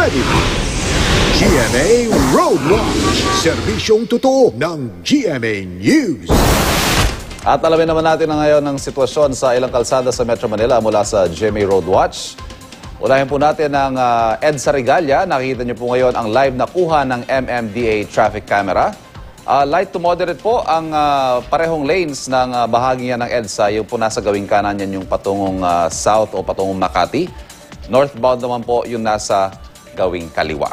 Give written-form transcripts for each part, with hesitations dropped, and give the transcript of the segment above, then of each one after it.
ready. GMA Road Watch, serbisyong totoo ng GMA News. At alamin naman natin na ngayon ang sitwasyon sa ilang kalsada sa Metro Manila mula sa GMA Road Watch. Unahin po natin ang EDSA Regalia. Nakikita niyo po ngayon ang live na kuha ng MMDA traffic camera. Light to moderate po ang parehong lanes ng bahagi yan ng EDSA. Yung po nasa gawing kanan yan yung patungong south o patungong Makati. Northbound naman po yung nasa gawing kaliwa.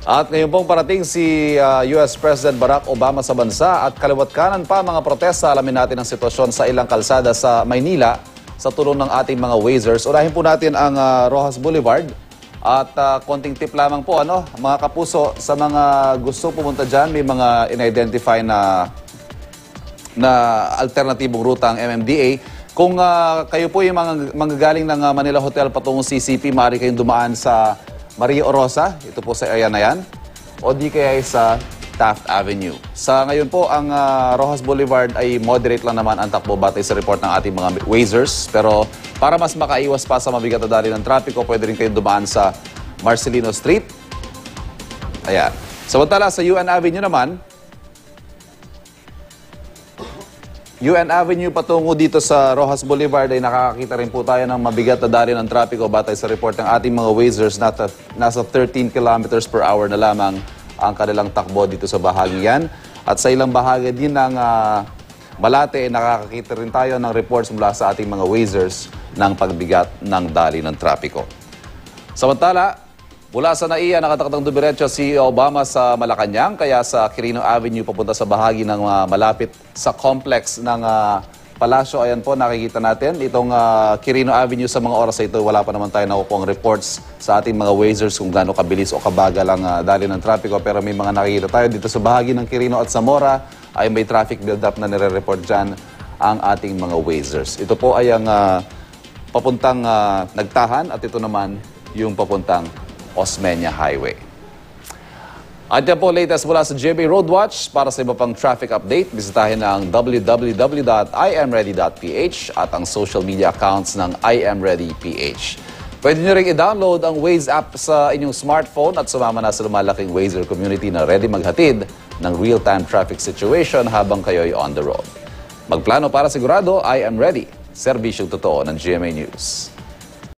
At ngayon pong parating si US President Barack Obama sa bansa at kaliwat kanan pa mga protesta. Alamin natin ang sitwasyon sa ilang kalsada sa Maynila sa tulong ng ating mga Wazers. Unahin po natin ang Rojas Boulevard at konting tip lamang po mga kapuso sa mga gusto pumunta dyan. May mga in-identify na alternatibong ruta ang MMDA. Kung kayo po yung manggagaling ng Manila Hotel patungong CCP, maaari kayong dumaan sa Maria Orosa, ito po sa area na yan, o di kaya sa Taft Avenue. Sa ngayon po, ang Rojas Boulevard ay moderate lang naman ang takbo batay sa report ng ating mga Wazers. Pero para mas makaiwas pa sa mabigat na dali ng trapiko, pwede rin kayong dumaan sa Marcelino Street. Ayan. Samantala sa UN Avenue naman, UN Avenue patungo dito sa Rojas Boulevard ay nakakakita rin po tayo ng mabigat na dali ng trapiko batay sa report ng ating mga Wazers. Nasa 13 kilometers per hour na lamang ang kanilang takbo dito sa bahagi yan. At sa ilang bahagi din ng Malate, nakakakita rin tayo ng reports mula sa ating mga Wazers ng pagbigat ng dali ng trapiko. Samantala, mula sa NAIA, nakatakdang dumiretso si Obama sa Malacanang, kaya sa Quirino Avenue papunta sa bahagi ng malapit sa complex ng Palasyo. Ayan po, nakikita natin itong Quirino Avenue. Sa mga oras na ito, wala pa naman tayo nakukuhang reports sa ating mga Wazers kung gaano kabilis o kabagal ang dali ng trapiko. Pero may mga nakikita tayo dito sa bahagi ng Quirino at Zamora ay may traffic build-up na nire-report dyan ang ating mga Wazers. Ito po ay ang papuntang Nagtahan at ito naman yung papuntang Osmeña Highway. At yan po, latest mula sa GMA Road Watch. Para sa iba pang traffic update, bisitahin ang www.imready.ph at ang social media accounts ng IMReadyPH. Pwede nyo rin i-download ang Waze app sa inyong smartphone at sumama na sa lumalaking Wazer community na ready maghatid ng real-time traffic situation habang kayo'y on the road. Magplano para sigurado, I am ready. Serbisyong totoo ng GMA News.